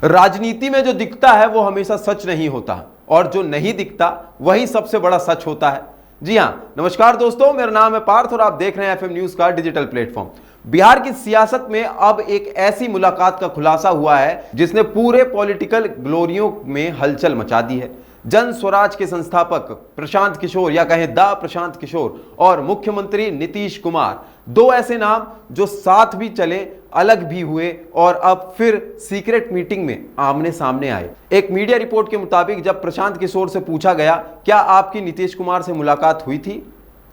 राजनीति में जो दिखता है वो हमेशा सच नहीं होता और जो नहीं दिखता वही सबसे बड़ा सच होता है। जी हां, नमस्कार दोस्तों, मेरा नाम है पार्थ और आप देख रहे हैं एफएम न्यूज का डिजिटल प्लेटफॉर्म। बिहार की सियासत में अब एक ऐसी मुलाकात का खुलासा हुआ है जिसने पूरे पॉलिटिकल ग्लोरियों में हलचल मचा दी है। जन स्वराज के संस्थापक प्रशांत किशोर या कहें द प्रशांत किशोर और मुख्यमंत्री नीतीश कुमार, दो ऐसे नाम जो साथ भी चले, अलग भी हुए और अब फिर सीक्रेट मीटिंग में आमने सामने आए। एक मीडिया रिपोर्ट के मुताबिक जब प्रशांत किशोर से पूछा गया क्या आपकी नीतीश कुमार से मुलाकात हुई थी,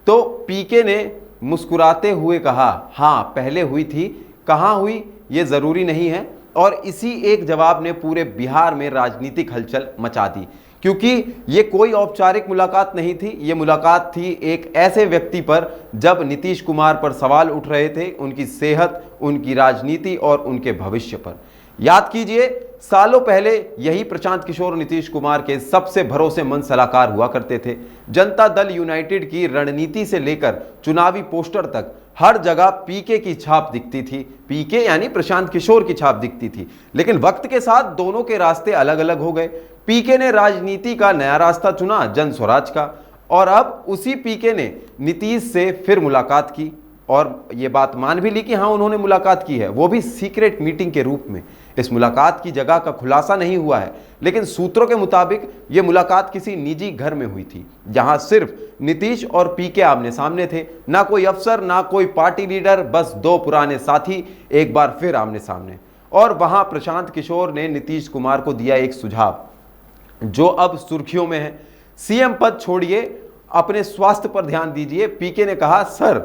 तो पीके ने मुस्कुराते हुए कहा हां पहले हुई थी, कहां हुई ये जरूरी नहीं है। और इसी एक जवाब ने पूरे बिहार में राजनीतिक हलचल मचा दी, क्योंकि ये कोई औपचारिक मुलाकात नहीं थी। ये मुलाकात थी एक ऐसे व्यक्ति पर जब नीतीश कुमार पर सवाल उठ रहे थे, उनकी सेहत, उनकी राजनीति और उनके भविष्य पर। याद कीजिए, सालों पहले यही प्रशांत किशोर नीतीश कुमार के सबसे भरोसेमंद सलाहकार हुआ करते थे। जनता दल यूनाइटेड की रणनीति से लेकर चुनावी पोस्टर तक हर जगह पीके की छाप दिखती थी। पीके यानी प्रशांत किशोर की छाप दिखती थी। लेकिन वक्त के साथ दोनों के रास्ते अलग अलग हो गए। पीके ने राजनीति का नया रास्ता चुना, जन स्वराज का, और अब उसी पीके ने नीतीश से फिर मुलाकात की और ये बात मान भी ली कि हाँ उन्होंने मुलाकात की है, वो भी सीक्रेट मीटिंग के रूप में। इस मुलाकात की जगह का खुलासा नहीं हुआ है, लेकिन सूत्रों के मुताबिक ये मुलाकात किसी निजी घर में हुई थी जहां सिर्फ नीतीश और पीके आमने सामने थे। ना कोई अफसर, ना कोई पार्टी लीडर, बस दो पुराने साथी एक बार फिर आमने सामने। और वहां प्रशांत किशोर ने नीतीश कुमार को दिया एक सुझाव जो अब सुर्खियों में है। सीएम पद छोड़िए, अपने स्वास्थ्य पर ध्यान दीजिए। पीके ने कहा सर,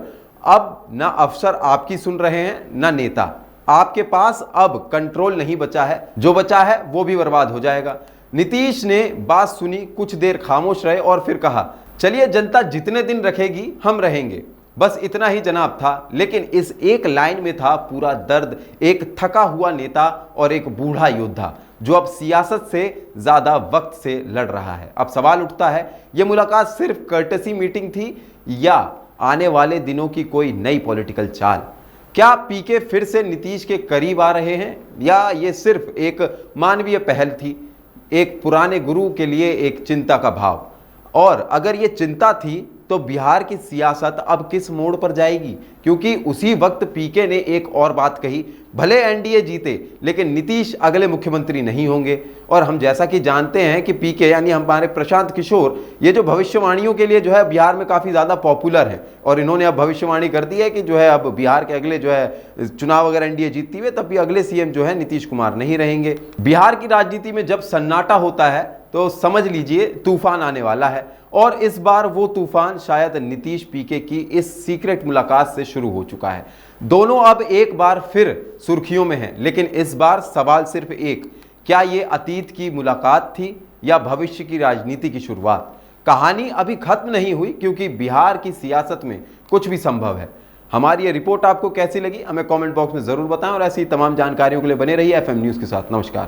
अब ना अफसर आपकी सुन रहे हैं ना नेता, आपके पास अब कंट्रोल नहीं बचा है, जो बचा है वो भी बर्बाद हो जाएगा। नीतीश ने बात सुनी, कुछ देर खामोश रहे और फिर कहा चलिए जनता जितने दिन रखेगी हम रहेंगे। बस इतना ही जनाब था, लेकिन इस एक लाइन में था पूरा दर्द एक थका हुआ नेता और एक बूढ़ा योद्धा जो अब सियासत से ज्यादा वक्त से लड़ रहा है। अब सवाल उठता है, यह मुलाकात सिर्फ कर्टसी मीटिंग थी या आने वाले दिनों की कोई नई पॉलिटिकल चाल? क्या पीके फिर से नीतीश के करीब आ रहे हैं या ये सिर्फ एक मानवीय पहल थी, एक पुराने गुरु के लिए एक चिंता का भाव? और अगर ये चिंता थी तो बिहार की सियासत अब किस मोड़ पर जाएगी? क्योंकि उसी वक्त पीके ने एक और बात कही, भले एनडीए जीते लेकिन नीतीश अगले मुख्यमंत्री नहीं होंगे। और हम जैसा कि जानते हैं कि पीके यानी हमारे प्रशांत किशोर ये जो भविष्यवाणियों के लिए जो है बिहार में काफ़ी ज़्यादा पॉपुलर है और इन्होंने अब भविष्यवाणी कर दी है कि जो है अब बिहार के अगले जो है चुनाव अगर एनडीए जीतती है तब भी अगले सीएम जो है नीतीश कुमार नहीं रहेंगे। बिहार की राजनीति में जब सन्नाटा होता है तो समझ लीजिए तूफान आने वाला है, और इस बार वो तूफान शायद नीतीश पीके की इस सीक्रेट मुलाकात से शुरू हो चुका है। दोनों अब एक बार फिर सुर्खियों में हैं, लेकिन इस बार सवाल सिर्फ एक, क्या ये अतीत की मुलाकात थी या भविष्य की राजनीति की शुरुआत? कहानी अभी खत्म नहीं हुई, क्योंकि बिहार की सियासत में कुछ भी संभव है। हमारी ये रिपोर्ट आपको कैसी लगी हमें कमेंट बॉक्स में जरूर बताएं और ऐसी तमाम जानकारियों के लिए बने रहिए एफएम न्यूज के साथ। नमस्कार।